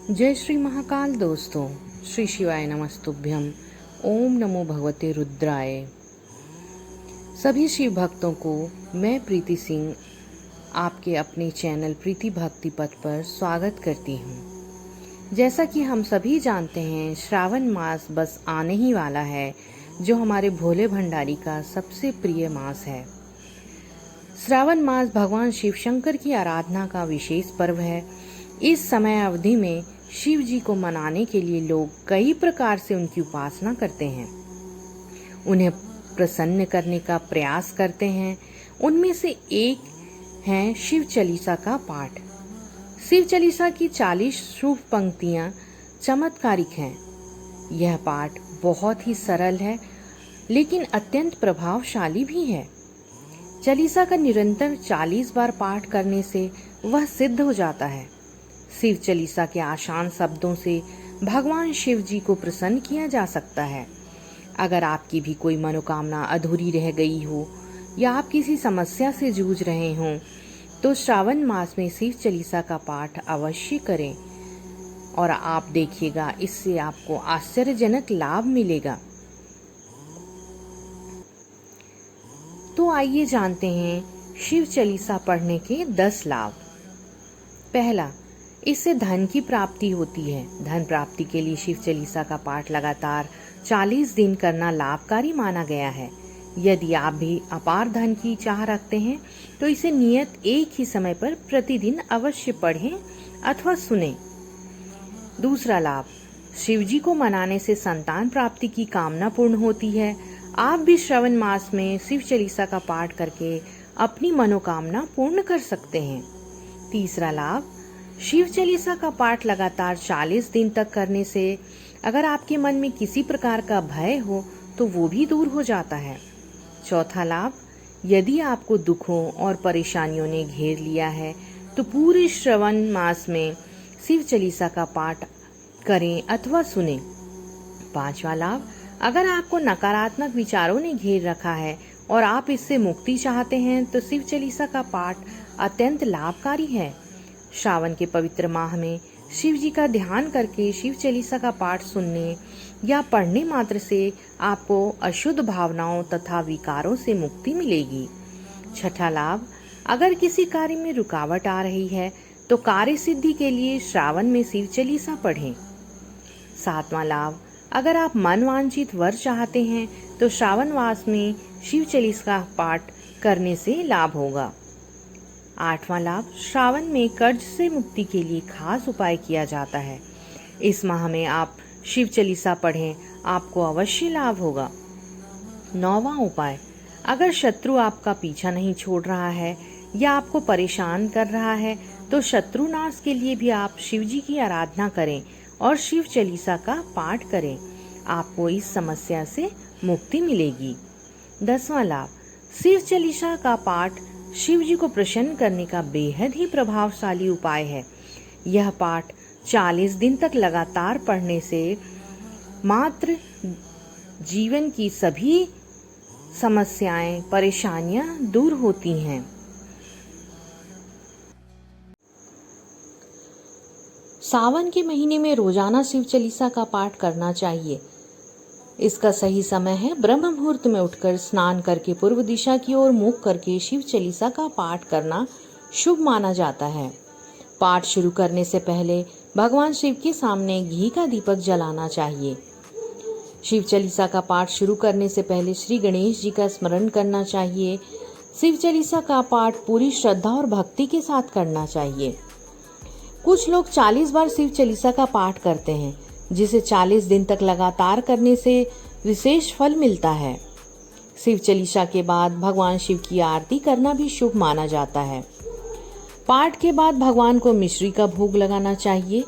जय श्री महाकाल दोस्तों। श्री शिवाय नमस्तुभ्यम। ओम नमो भगवते रुद्राय। सभी शिव भक्तों को मैं प्रीति सिंह आपके अपने चैनल प्रीति भक्ति पथ पर स्वागत करती हूँ। जैसा कि हम सभी जानते हैं, श्रावण मास बस आने ही वाला है, जो हमारे भोले भंडारी का सबसे प्रिय मास है। श्रावण मास भगवान शिव शंकर की आराधना का विशेष पर्व है। इस समय अवधि में शिव जी को मनाने के लिए लोग कई प्रकार से उनकी उपासना करते हैं, उन्हें प्रसन्न करने का प्रयास करते हैं। उनमें से एक है शिव चालीसा का पाठ। शिव चालीसा की 40 शुभ पंक्तियां चमत्कारिक हैं। यह पाठ बहुत ही सरल है, लेकिन अत्यंत प्रभावशाली भी है। चालीसा का निरंतर 40 बार पाठ करने से वह सिद्ध हो जाता है। शिव चालीसा के आसान शब्दों से भगवान शिव जी को प्रसन्न किया जा सकता है। अगर आपकी भी कोई मनोकामना अधूरी रह गई हो या आप किसी समस्या से जूझ रहे हों, तो श्रावण मास में शिव चालीसा का पाठ अवश्य करें और आप देखिएगा, इससे आपको आश्चर्यजनक लाभ मिलेगा। तो आइए जानते हैं शिव चालीसा पढ़ने के 10 लाभ। पहला, इससे धन की प्राप्ति होती है। धन प्राप्ति के लिए शिव चालीसा का पाठ लगातार 40 दिन करना लाभकारी माना गया है। यदि आप भी अपार धन की चाह रखते हैं, तो इसे नियत एक ही समय पर प्रतिदिन अवश्य पढ़ें अथवा सुनें। दूसरा लाभ, शिव जी को मनाने से संतान प्राप्ति की कामना पूर्ण होती है। आप भी श्रावण मास में शिव चालीसा का पाठ करके अपनी मनोकामना पूर्ण कर सकते हैं। तीसरा लाभ, शिव चालीसा का पाठ लगातार 40 दिन तक करने से अगर आपके मन में किसी प्रकार का भय हो तो वो भी दूर हो जाता है। चौथा लाभ, यदि आपको दुखों और परेशानियों ने घेर लिया है तो पूरे श्रावण मास में शिव चालीसा का पाठ करें अथवा सुनें। पांचवा लाभ, अगर आपको नकारात्मक विचारों ने घेर रखा है और आप इससे मुक्ति चाहते हैं, तो शिव चालीसा का पाठ अत्यंत लाभकारी है। श्रावण के पवित्र माह में शिव जी का ध्यान करके शिव चालीसा का पाठ सुनने या पढ़ने मात्र से आपको अशुद्ध भावनाओं तथा विकारों से मुक्ति मिलेगी। छठा लाभ, अगर किसी कार्य में रुकावट आ रही है तो कार्य सिद्धि के लिए श्रावण में शिव चालीसा पढ़ें। सातवां लाभ, अगर आप मनवांछित वर चाहते हैं तो श्रावण मास में शिव चालीसा का पाठ करने से लाभ होगा। आठवां लाभ, श्रावण में कर्ज से मुक्ति के लिए खास उपाय किया जाता है। इस माह में आप शिव चालीसा पढ़ें, आपको अवश्य लाभ होगा। नौवां उपाय, अगर शत्रु आपका पीछा नहीं छोड़ रहा है या आपको परेशान कर रहा है, तो शत्रु नाश के लिए भी आप शिव जी की आराधना करें और शिव चालीसा का पाठ करें। आपको इस समस्या से मुक्ति मिलेगी। 10वां लाभ, शिव चालीसा का पाठ शिव जी को प्रसन्न करने का बेहद ही प्रभावशाली उपाय है। यह पाठ 40 दिन तक लगातार पढ़ने से मात्र जीवन की सभी समस्याएं, परेशानियां दूर होती हैं। सावन के महीने में रोजाना शिव चालीसा का पाठ करना चाहिए। इसका सही समय है ब्रह्म मुहूर्त में उठकर स्नान करके पूर्व दिशा की ओर मुख करके शिव चालीसा का पाठ करना शुभ माना जाता है। पाठ शुरू करने से पहले भगवान शिव के सामने घी का दीपक जलाना चाहिए। शिव चालीसा का पाठ शुरू करने से पहले श्री गणेश जी का स्मरण करना चाहिए। शिव चालीसा का पाठ पूरी श्रद्धा और भक्ति के साथ करना चाहिए। कुछ लोग 40 बार शिव चालीसा का पाठ करते हैं, जिसे 40 दिन तक लगातार करने से विशेष फल मिलता है। शिव चालीसा के बाद भगवान शिव की आरती करना भी शुभ माना जाता है। पाठ के बाद भगवान को मिश्री का भोग लगाना चाहिए,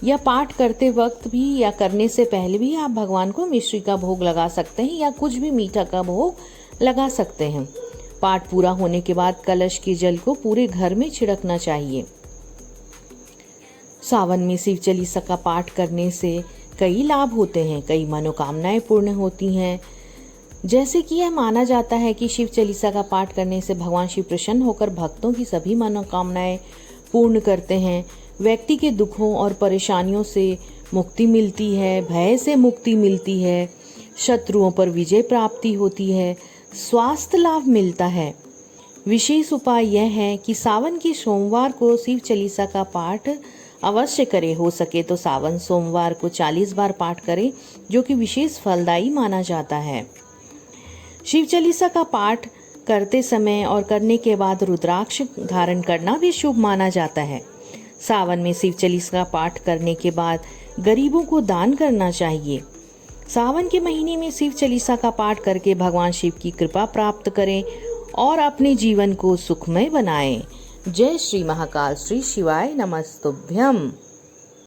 या पाठ करते वक्त भी या करने से पहले भी आप भगवान को मिश्री का भोग लगा सकते हैं या कुछ भी मीठा का भोग लगा सकते हैं। पाठ पूरा होने के बाद कलश के जल को पूरे घर में छिड़कना चाहिए। सावन में शिव चालीसा का पाठ करने से कई लाभ होते हैं, कई मनोकामनाएं पूर्ण होती हैं। जैसे कि यह माना जाता है कि शिव चालीसा का पाठ करने से भगवान शिव प्रसन्न होकर भक्तों की सभी मनोकामनाएं पूर्ण करते हैं। व्यक्ति के दुखों और परेशानियों से मुक्ति मिलती है, भय से मुक्ति मिलती है, शत्रुओं पर विजय प्राप्ति होती है, स्वास्थ्य लाभ मिलता है। विशेष उपाय यह है कि सावन के सोमवार को शिव चालीसा का पाठ अवश्य करें। हो सके तो सावन सोमवार को 40 बार पाठ करें, जो कि विशेष फलदायी माना जाता है। शिव चालीसा का पाठ करते समय और करने के बाद रुद्राक्ष धारण करना भी शुभ माना जाता है। सावन में शिव चालीसा का पाठ करने के बाद गरीबों को दान करना चाहिए। सावन के महीने में शिव चालीसा का पाठ करके भगवान शिव की कृपा प्राप्त करें और अपने जीवन को सुखमय बनाएं। जय श्री महाकाल, श्री शिवाय नमस्तुभ्यम।